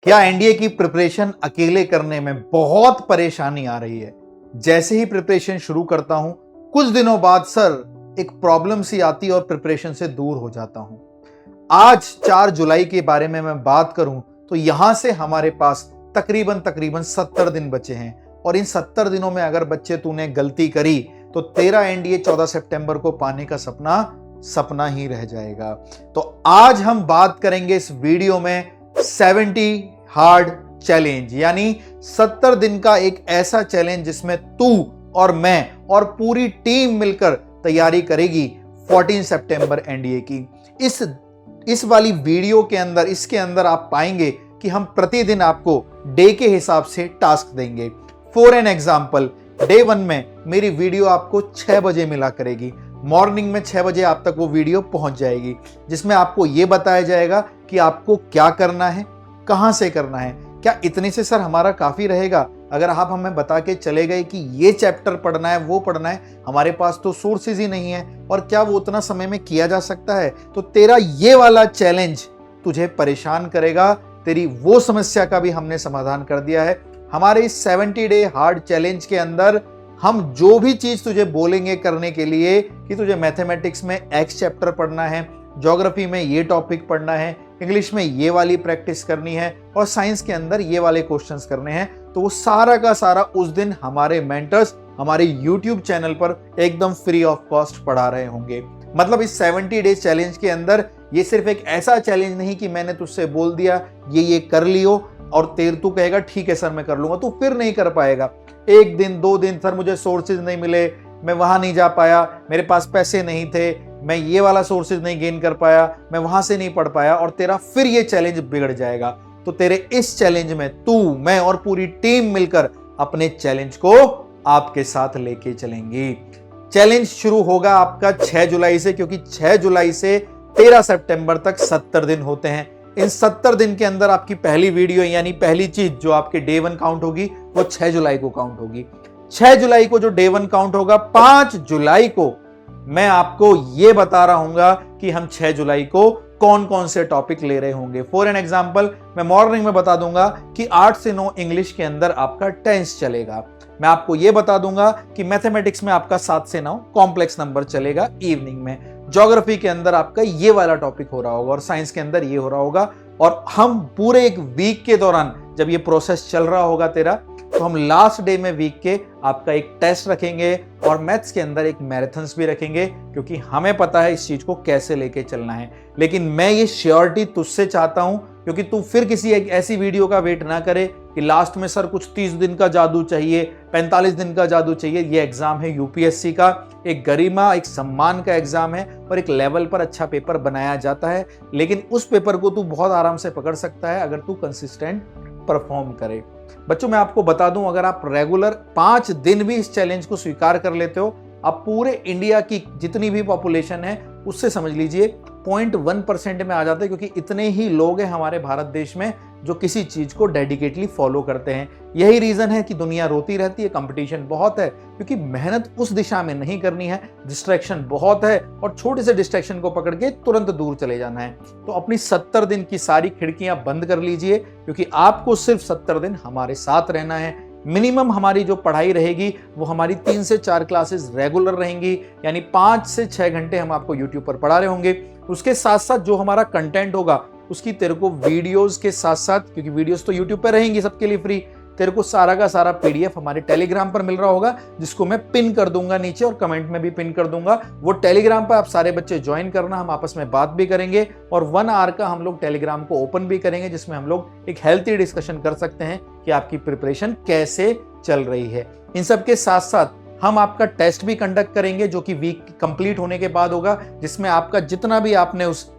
क्या एनडीए की प्रिपरेशन अकेले करने में बहुत परेशानी आ रही है? जैसे ही प्रिपरेशन शुरू करता हूं, कुछ दिनों बाद सर एक प्रॉब्लम सी आती है और प्रिपरेशन से दूर हो जाता हूं। आज 4 जुलाई के बारे में मैं बात करूं तो यहां से हमारे पास तकरीबन 70 दिन बचे हैं और इन 70 दिनों में अगर बच्चे तूने गलती करी तो तेरा एनडीए 14 सितंबर को पाने का सपना ही रह जाएगा। तो आज हम बात करेंगे इस वीडियो में 70 हार्ड चैलेंज, यानी 70 दिन का एक ऐसा चैलेंज जिसमें तू और मैं और पूरी टीम मिलकर तैयारी करेगी 14 सितंबर एनडीए की। इस वाली वीडियो के अंदर, इसके अंदर आप पाएंगे कि हम प्रतिदिन आपको डे के हिसाब से टास्क देंगे। फॉर एन एग्जाम्पल, डे 1 में मेरी वीडियो आपको 6 बजे मिला करेगी। मॉर्निंग में 6 बजे आप तक वो वीडियो पहुंच जाएगी, जिसमें आपको यह बताया जाएगा कि आपको क्या करना है, कहां से करना है। क्या इतने से सर हमारा काफी रहेगा? अगर आप हमें बता के चले गए कि ये चैप्टर पढ़ना है, वो पढ़ना है, हमारे पास तो सोर्सेज ही नहीं है और क्या वो उतना समय में किया जा सकता है? तो तेरा ये वाला चैलेंज तुझे परेशान करेगा। तेरी वो समस्या का भी हमने समाधान कर दिया है। हमारे इस 70 डे हार्ड चैलेंज के अंदर हम जो भी चीज तुझे बोलेंगे करने के लिए कि तुझे मैथमेटिक्स में एक्स चैप्टर पढ़ना है, ज्योग्राफी में ये टॉपिक पढ़ना है, इंग्लिश में ये वाली प्रैक्टिस करनी है और साइंस के अंदर ये वाले क्वेश्चंस करने हैं, तो वो सारा का सारा उस दिन हमारे मेंटर्स हमारे यूट्यूब चैनल पर एकदम फ्री ऑफ कॉस्ट पढ़ा रहे होंगे। मतलब इस 70 डेज चैलेंज के अंदर ये सिर्फ एक ऐसा चैलेंज नहीं कि मैंने तुझसे बोल दिया ये कर लियो और तू कहेगा ठीक है सर मैं कर लूंगा, तू फिर नहीं कर पाएगा। 1 दिन 2 दिन सर मुझे सोर्सेज नहीं मिले, मैं वहां नहीं जा पाया, मेरे पास पैसे नहीं थे, मैं ये वाला सोर्सेज नहीं गेन कर पाया, मैं वहां से नहीं पढ़ पाया और तेरा फिर ये चैलेंज बिगड़ जाएगा। तो तेरे इस चैलेंज में तू, मैं और पूरी टीम मिलकर अपने चैलेंज को आपके साथ लेके चलेंगी। चैलेंज शुरू होगा आपका 6 जुलाई से, क्योंकि 6 जुलाई से 13 सितंबर तक 70 दिन होते हैं। इन 70 दिन के अंदर आपकी पहली वीडियो यानी पहली चीज जो आपके डे 1 काउंट होगी वो 6 जुलाई को काउंट होगी। 6 जुलाई को जो डे 1 काउंट होगा, 5 जुलाई को मैं आपको यह बता रहा हूंगा कि हम 6 जुलाई को कौन कौन से टॉपिक ले रहे होंगे। फॉर एन एग्जाम्पल, मैं मॉर्निंग में बता दूंगा कि 8 से 9 इंग्लिश के अंदर आपका टेंस चलेगा। मैं आपको यह बता दूंगा कि मैथमेटिक्स में आपका 7 से 9 कॉम्प्लेक्स नंबर चलेगा इवनिंग में। ज्योग्राफी के अंदर आपका ये वाला टॉपिक हो रहा होगा और साइंस के अंदर ये हो रहा होगा। और हम पूरे एक वीक के दौरान जब ये प्रोसेस चल रहा होगा तेरा, तो हम लास्ट डे में वीक के आपका एक टेस्ट रखेंगे और मैथ्स के अंदर एक मैराथन्स भी रखेंगे, क्योंकि हमें पता है इस चीज को कैसे लेके चलना है। लेकिन मैं ये श्योरिटी तुझसे चाहता हूं, क्योंकि तू फिर किसी एक ऐसी वीडियो का वेट ना करे कि लास्ट में सर कुछ 30 दिन का जादू चाहिए, 45 दिन का जादू चाहिए। ये एग्जाम है यूपीएससी का, एक गरिमा, एक सम्मान का एग्जाम है और एक लेवल पर अच्छा पेपर बनाया जाता है। लेकिन उस पेपर को तू बहुत आराम से पकड़ सकता है अगर तू कंसिस्टेंट परफॉर्म करे। बच्चों, मैं आपको बता दूं, अगर आप रेगुलर 5 दिन भी इस चैलेंज को स्वीकार कर लेते हो, आप पूरे इंडिया की जितनी भी पॉपुलेशन है उससे समझ लीजिए 0.1% में आ जाते हैं, क्योंकि इतने ही लोग हैं हमारे भारत देश में जो किसी चीज को डेडिकेटली फॉलो करते हैं। यही रीजन है कि दुनिया रोती रहती है, कंपटीशन बहुत है, क्योंकि मेहनत उस दिशा में नहीं करनी है, डिस्ट्रैक्शन बहुत है और छोटे से डिस्ट्रैक्शन को पकड़ के तुरंत दूर चले जाना है। तो अपनी 70 दिन की सारी खिड़कियां बंद कर लीजिए, क्योंकि आपको सिर्फ 70 दिन हमारे साथ रहना है। मिनिमम हमारी जो पढ़ाई रहेगी वो हमारी 3 से 4 क्लासेस रेगुलर रहेंगी, यानी 5 से 6 घंटे हम आपको यूट्यूब पर पढ़ा रहे होंगे। उसके साथ साथ जो हमारा कंटेंट होगा उसकी तेरे को वीडियोस के साथ साथ, क्योंकि वीडियोस तो यूट्यूब पे रहेंगी सबके लिए फ्री, तेरे को सारा का सारा पीडीएफ हमारे टेलीग्राम पर मिल रहा होगा, जिसको मैं पिन कर दूंगा नीचे और कमेंट में भी पिन कर दूंगा। वो टेलीग्राम पर आप सारे बच्चे ज्वाइन करना, हम आपस में बात भी करेंगे और 1 आवर का हम लोग टेलीग्राम को ओपन भी करेंगे, जिसमें हम लोग एक हेल्थी डिस्कशन कर सकते हैं कि आपकी प्रिपरेशन कैसे चल रही है। इन सब के साथ साथ हम आपका टेस्ट भी कंडक्ट करेंगे, जो कि वीक कंप्लीट होने के बाद होगा, जिसमें आपका जितना भी आपने उस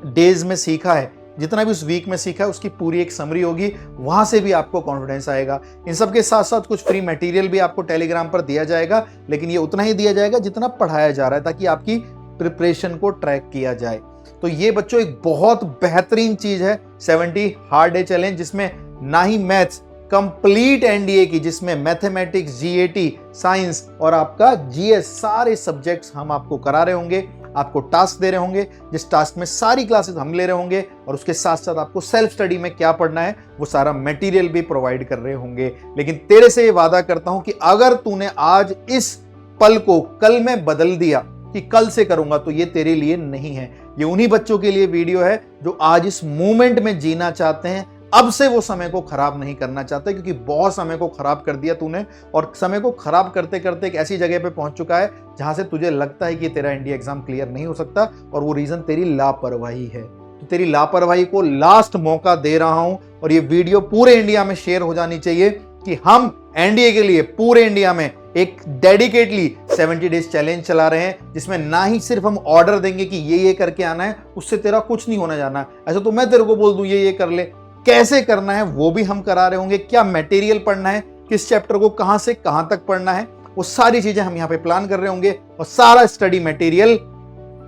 डेज में सीखा है, जितना भी उस वीक में सीखा है, उसकी पूरी एक समरी होगी। वहां से भी आपको कॉन्फिडेंस आएगा। इन सब के साथ साथ कुछ फ्री मटेरियल भी आपको टेलीग्राम पर दिया जाएगा, लेकिन ये उतना ही दिया जाएगा जितना पढ़ाया जा रहा है, ताकि आपकी प्रिपरेशन को ट्रैक किया जाए। तो ये बच्चों एक बहुत बेहतरीन चीज है 70 हार्ड डे चैलेंज, जिसमें ना ही मैथ्स, कंप्लीट एनडीए की, जिसमें मैथमेटिक्स, जीएटी, साइंस और आपका जीएस सारे सब्जेक्ट्स हम आपको करा रहे होंगे। आपको टास्क दे रहे होंगे, जिस टास्क में सारी क्लासेस हम ले रहे होंगे और उसके साथ साथ आपको सेल्फ स्टडी में क्या पढ़ना है वो सारा मटेरियल भी प्रोवाइड कर रहे होंगे। लेकिन तेरे से ये वादा करता हूं कि अगर तूने आज इस पल को कल में बदल दिया कि कल से करूंगा, तो ये तेरे लिए नहीं है। ये उन्हीं बच्चों के लिए वीडियो है जो आज इस मोमेंट में जीना चाहते हैं, अब से वो समय को खराब नहीं करना चाहते, क्योंकि बहुत समय को खराब कर दिया तूने और समय को खराब करते करते एक ऐसी जगह पे पहुंच चुका है जहां से तुझे लगता है कि तेरा इंडिया एग्जाम क्लियर नहीं हो सकता, और वो रीजन तेरी लापरवाही है। तो तेरी लापरवाही को लास्ट मौका दे रहा हूं और ये वीडियो पूरे इंडिया में शेयर हो जानी चाहिए कि हम एनडीए के लिए पूरे इंडिया में एक डेडिकेटली 70 डेज चैलेंज चला रहे हैं, जिसमें ना ही सिर्फ हम ऑर्डर देंगे कि ये करके आना है, उससे तेरा कुछ नहीं होना जाना। ऐसा तो मैं तेरे को बोल दूं ये कर ले, कैसे करना है वो भी हम करा रहे होंगे, क्या मटेरियल पढ़ना है, किस चैप्टर को कहां से कहां तक पढ़ना है, वो सारी चीजें हम यहाँ पे प्लान कर रहे होंगे और सारा स्टडी मटेरियल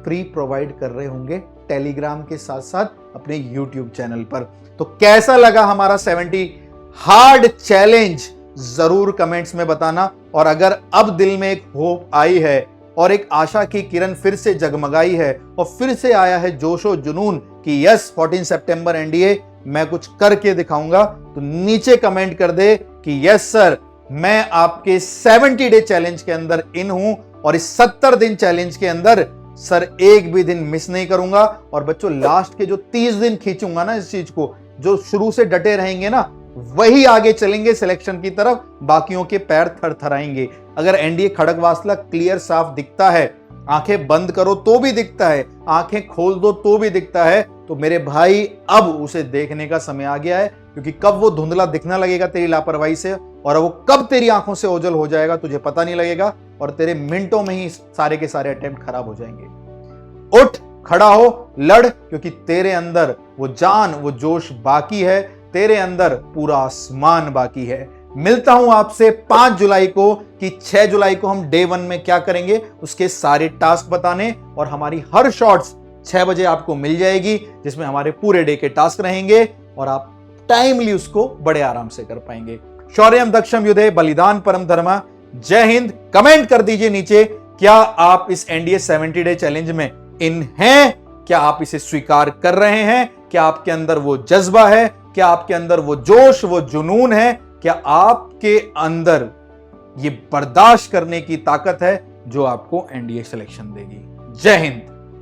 फ्री प्रोवाइड कर रहे होंगे टेलीग्राम के साथ साथ अपने यूट्यूब चैनल पर। तो कैसा लगा हमारा 70 हार्ड चैलेंज जरूर कमेंट्स में बताना। और अगर अब दिल में एक होप आई है और एक आशा की किरण फिर से जगमगाई है और फिर से आया है जोशो जुनून कि यस 14 सितंबर एनडीए मैं कुछ करके दिखाऊंगा, तो नीचे कमेंट कर दे कि यस सर मैं आपके 70 डे चैलेंज के अंदर इन हूं और इस 70 दिन चैलेंज के अंदर सर एक भी दिन मिस नहीं करूंगा। और बच्चों लास्ट के जो 30 दिन खींचूंगा ना इस चीज को, जो शुरू से डटे रहेंगे ना वही आगे चलेंगे सिलेक्शन की तरफ, बाकियों के पैर थरथराएंगे। अगर एनडीए खड़गवासला क्लियर साफ दिखता है, आंखें बंद करो तो भी दिखता है, आंखें खोल दो तो भी दिखता है, तो मेरे भाई अब उसे देखने का समय आ गया है, क्योंकि कब वो धुंधला दिखना लगेगा तेरी लापरवाही से और वो कब तेरी आंखों से ओझल हो जाएगा तुझे पता नहीं लगेगा और तेरे मिनटों में ही सारे के सारे अटेम्प्ट खराब हो जाएंगे। उठ, खड़ा हो, लड़, क्योंकि तेरे अंदर वो जान वो जोश बाकी है, तेरे अंदर पूरा आसमान बाकी है। मिलता हूं आपसे 5 जुलाई को कि 6 जुलाई को हम डे 1 में क्या करेंगे उसके सारे टास्क बताने, और हमारी हर शॉर्ट्स 6 बजे आपको मिल जाएगी जिसमें हमारे पूरे डे के टास्क रहेंगे और आप टाइमली उसको बड़े आराम से कर पाएंगे। शौर्यम दक्षम युधे बलिदान परम धर्मा। जय हिंद। कमेंट कर दीजिए नीचे, क्या आप इस एनडीए 70 डे चैलेंज में इन हैं? क्या आप इसे स्वीकार कर रहे हैं? क्या आपके अंदर वो जज्बा है? क्या आपके अंदर वो जोश वो जुनून है? क्या आपके अंदर ये बर्दाश्त करने की ताकत है जो आपको एनडीए सिलेक्शन देगी? जय हिंद।